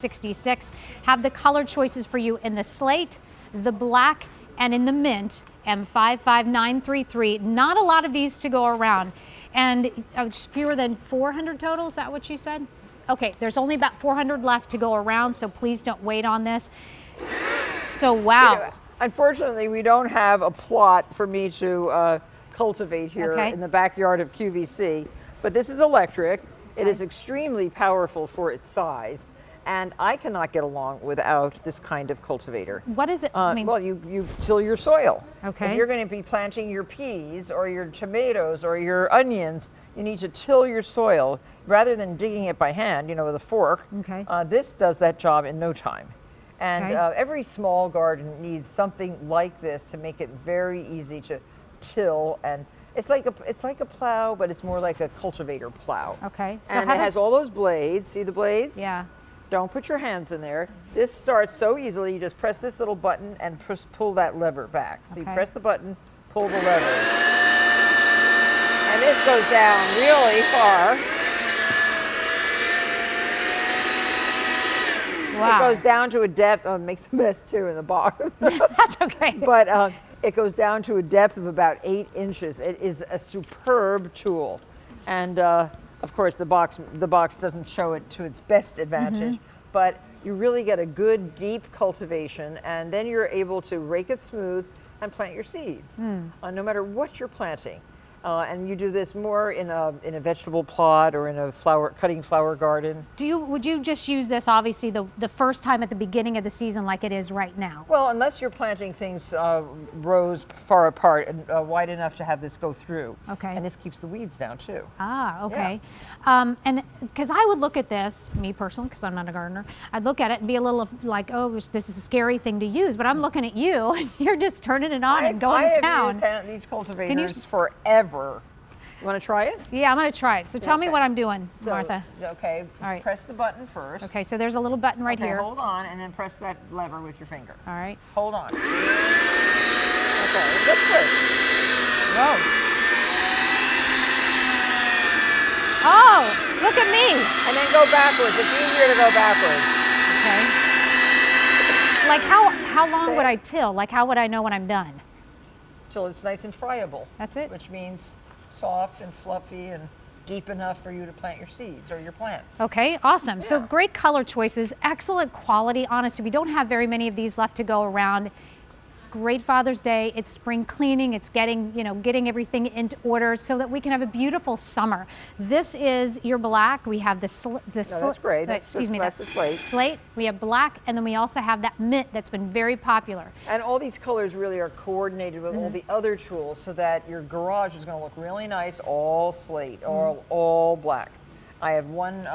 66. Have the color choices for you in the slate, the black, and in the mint, M55933. Not a lot of these to go around. And fewer than 400 total, is that what you said? Okay, there's only about 400 left to go around, so please don't wait on this. So, wow. Unfortunately, we don't have a plot for me to cultivate here in the backyard of QVC, but this is electric. It is extremely powerful for its size, and I cannot get along without this kind of cultivator. What is it? Well, you till your soil. Okay. If you're going to be planting your peas or your tomatoes or your onions, you need to till your soil rather than digging it by hand, with a fork. Okay. This does that job in no time. And every small garden needs something like this to make it very easy to till, and it's like a plow, but it's more like a cultivator plow. Okay. So and it has all those blades. See the blades? Yeah. Don't put your hands in there. This starts so easily. You just press this little button and pull that lever back. So you press the button, pull the lever, and this goes down really far. Wow. It goes down to a depth. Oh, it makes a mess too in the box. That's okay. But it goes down to a depth of about 8 inches. It is a superb tool, and of course the box doesn't show it to its best advantage, but you really get a good deep cultivation, and then you're able to rake it smooth and plant your seeds, no matter what you're planting. And you do this more in a vegetable plot or in a cutting flower garden. Would you just use this obviously the first time at the beginning of the season like it is right now? Well, unless you're planting things rows far apart and wide enough to have this go through. Okay. And this keeps the weeds down too. Ah, okay. Yeah. And because I would look at this, me personally, because I'm not a gardener, I'd look at it and be a little like, oh, this is a scary thing to use. But I'm looking at you, and you're just turning it on and going to town. I have used these cultivators forever. You want to try it? Yeah, I'm going to try it. So tell me what I'm doing, Martha. Okay. All right. Press the button first. Okay, so there's a little button right here. Hold on, and then press that lever with your finger. All right. Hold on. Okay, that's good. Whoa. Oh, look at me. And then go backwards. It's easier to go backwards. Okay. Like how long would I till? Like how would I know when I'm done? Till it's nice and friable. That's it? Which means soft and fluffy and deep enough for you to plant your seeds or your plants. Okay, awesome. Yeah. So great color choices, excellent quality. Honestly, we don't have very many of these left to go around. Great Father's Day. It's spring cleaning. It's getting everything into order so that we can have a beautiful summer. This is your black. We have that's great. That's the slate. Slate. We have black, and then we also have that mint that's been very popular. And all these colors really are coordinated with all the other tools so that your garage is going to look really nice, all slate, all black. I have one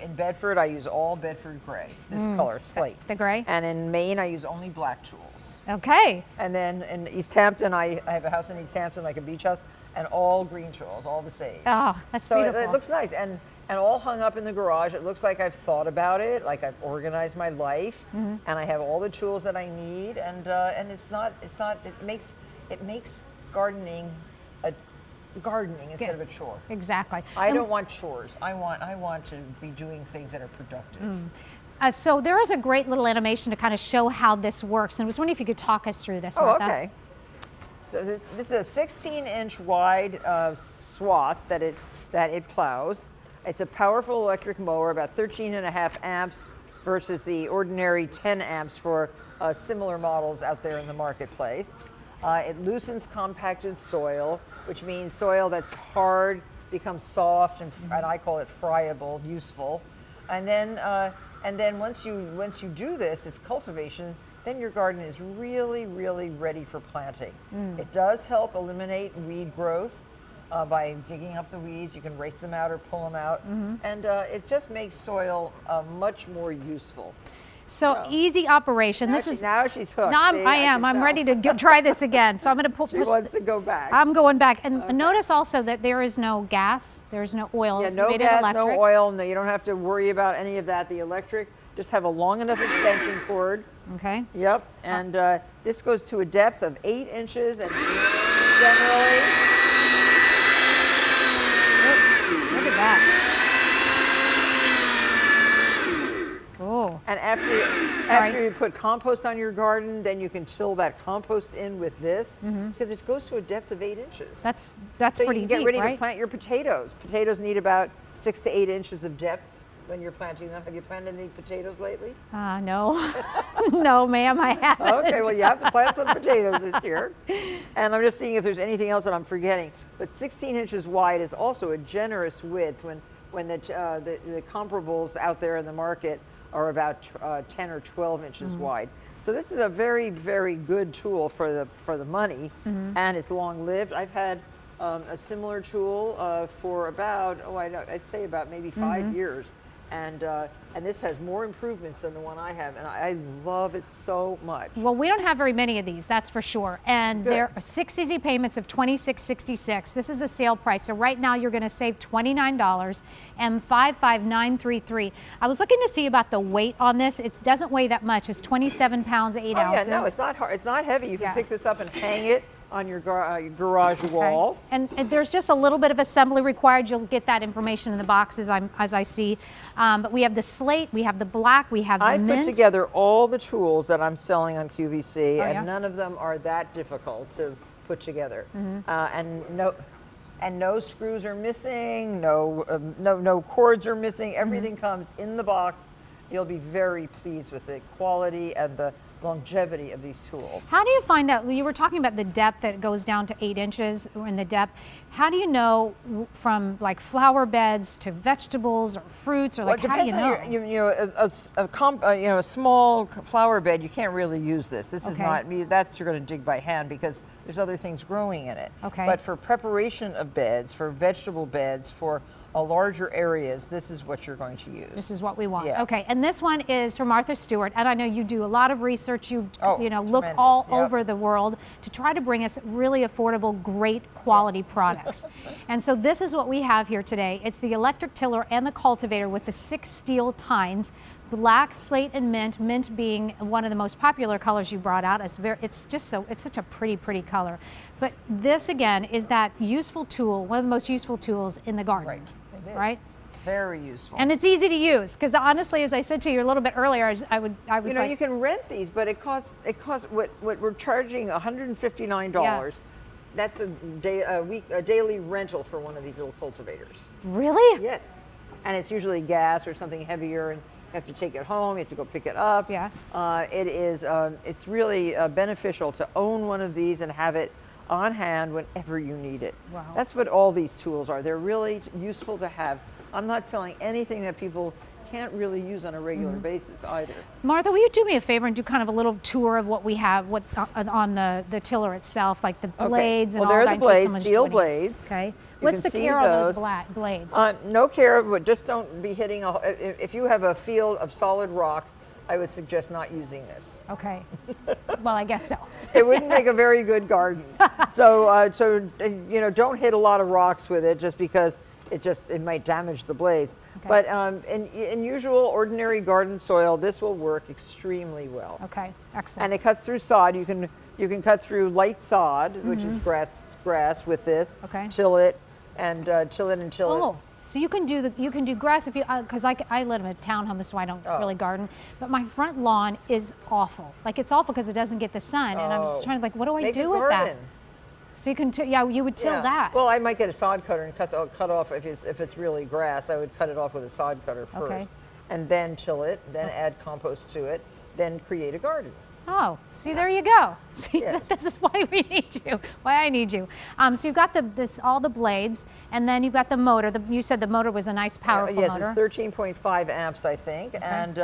in Bedford. I use all Bedford gray, this color, slate. The gray? And in Maine, I use only black tools. Okay. And then in East Hampton, I have a house in East Hampton, like a beach house, and all green tools, all the sage. Oh, that's beautiful. It looks nice. And all hung up in the garage. It looks like I've thought about it, like I've organized my life, and I have all the tools that I need. And it makes gardening instead of a chore. Exactly. I don't want chores. I want to be doing things that are productive. So there is a great little animation to kind of show how this works, and I was wondering if you could talk us through this, Martha. Okay. So this is a 16-inch wide swath that it plows. It's a powerful electric mower, about 13.5 amps versus the ordinary 10 amps for similar models out there in the marketplace. It loosens compacted soil, which means soil that's hard becomes soft, and I call it friable, useful. And then once you do this cultivation, then your garden is really, really ready for planting. It does help eliminate weed growth by digging up the weeds. You can rake them out or pull them out, and it just makes soil much more useful. So easy operation. Now she's hooked. No, I am. I'm ready to try this again. So I'm going to push. She wants to go back. I'm going back. And notice also that there is no gas. There is no oil. Yeah, no gas, no oil. No, you don't have to worry about any of that. The electric, just have a long enough extension cord. Okay. Yep. And this goes to a depth of 8 inches, and generally. Look at that. Oh. Oh. And Sorry. after you put compost on your garden, then you can till that compost in with this, because it goes to a depth of 8 inches. That's So pretty you can get deep, ready right? to plant your potatoes. Potatoes need about 6 to 8 inches of depth when you're planting them. Have you planted any potatoes lately? No. No, ma'am, I haven't. Okay, well, you have to plant some potatoes this year. And I'm just seeing if there's anything else that I'm forgetting. But 16 inches wide is also a generous width when the comparables out there in the market are about 10 or 12 inches wide. So this is a very, very good tool for the money, and it's long lived. I've had a similar tool for about, I'd say about maybe 5 years. And this has more improvements than the one I have, and I love it so much. Well, we don't have very many of these, that's for sure. And Good. there are 6 easy payments of $26.66. This is a sale price, so right now you're going to save $29 and $55933. I was looking to see about the weight on this. It doesn't weigh that much. It's 27 pounds 8 ounces. Yeah, no, it's not hard. It's not heavy. You can Yeah. pick this up and hang it on your garage wall. And there's just a little bit of assembly required. You'll get that information in the box as I see. But we have the slate, we have the black, we have the I mint. put together all the tools that I'm selling on QVC, and yeah? none of them are that difficult to put together. And no screws are missing, no cords are missing. Everything comes in the box. You'll be very pleased with the quality and the longevity of these tools. How do you find out? You were talking about the depth that goes down to 8 inches in the depth. How do you know from like flower beds to vegetables or fruits, or like how do you know? A small flower bed, you can't really use this. This is Okay. not, that's you're going to dig by hand because there's other things growing in it. Okay. But for preparation of beds, for vegetable beds, for larger areas, this is what you're going to use. This is what we want. Yeah. Okay, and this one is from Martha Stewart, and I know you do a lot of research. You look tremendous. all Yep. over the world to try to bring us really affordable, great quality products. And so this is what we have here today. It's the electric tiller and the cultivator with the 6 steel tines. Black, slate, and mint. Mint being one of the most popular colors you brought out. It's such a pretty color. But this again is that useful tool, one of the most useful tools in the garden. Right. It is. Right? Very useful. And it's easy to use because honestly, as I said to you a little bit earlier, I was like, you can rent these, but it costs what we're charging $159. That's a daily rental for one of these little cultivators. really? Yes, and it's usually gas or something heavier, and you have to take it home. You have to go pick it up. Yeah. It is. It's really beneficial to own one of these and have it on hand whenever you need it. Wow. That's what all these tools are. They're really useful to have. I'm not selling anything that people can't really use on a regular basis either. Martha, will you do me a favor and do kind of a little tour of what we have on the tiller itself, like the blades and well, all there that? are in the case blades, someone's steel joining us. blades. Okay. You What's can the see care on those those. blades? No care, but just don't be hitting if you have a field of solid rock, I would suggest not using this. Okay. Well, I guess so. It wouldn't make a very good garden. So don't hit a lot of rocks with it, just because it might damage the blades. Okay. But in usual ordinary garden soil, this will work extremely well. Okay. Excellent. And it cuts through sod. You can cut through light sod, which is grass with this. Okay. Till it until Oh, so you can do grass if you, because I live in a townhome, so I don't really garden. But my front lawn is awful. Like it's awful because it doesn't get the sun, and I'm just trying to what do I do with that? So you can, you would till that. Well, I might get a sod cutter and cut off if it's really grass. I would cut it off with a sod cutter first, Okay. and then till it, then add compost to it, then create a garden. Oh, see, there you go. See, Yes. this is why we need you, why I need you. So you've got all the blades, and then you've got the motor. You said the motor was a nice, powerful yes, motor. it's 13.5 amps, I think, and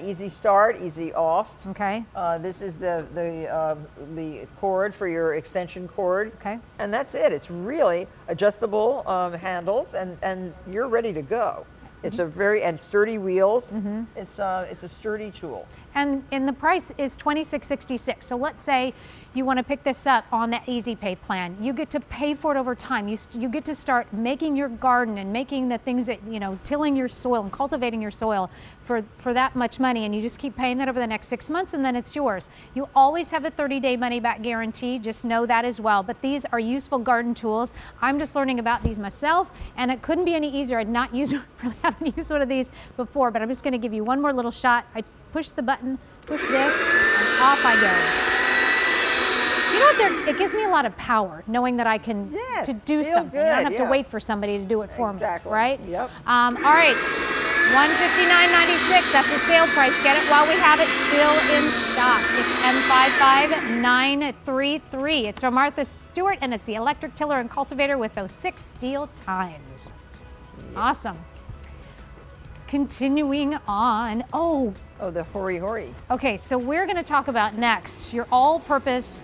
easy start, easy off. Okay. This is the cord for your extension cord. Okay. And that's it. It's really adjustable handles, and you're ready to go. It's and sturdy wheels. It's a sturdy tool. And the price is $26.66. So let's say you want to pick this up on that Easy Pay plan. You get to pay for it over time. You get to start making your garden and making the things that, tilling your soil and cultivating your soil for that much money, and you just keep paying that over the next 6 months, and then it's yours. You always have a 30-day money-back guarantee. Just know that as well. But these are useful garden tools. I'm just learning about these myself, and it couldn't be any easier. I'd not really have haven't used one of these before, but I'm just gonna give you one more little shot. I push the button, push this, and off I go. You know what, it gives me a lot of power knowing that I can to do feel something. I don't good, have to wait for somebody to do it for me, right? Yep. All right, $159.96, that's the sale price. Get it while we have it still in stock. It's M55933. It's from Martha Stewart, and it's the electric tiller and cultivator with those 6 steel tines. Awesome. Continuing on. Oh, the hori hori. okay, so we're going to talk about next your all-purpose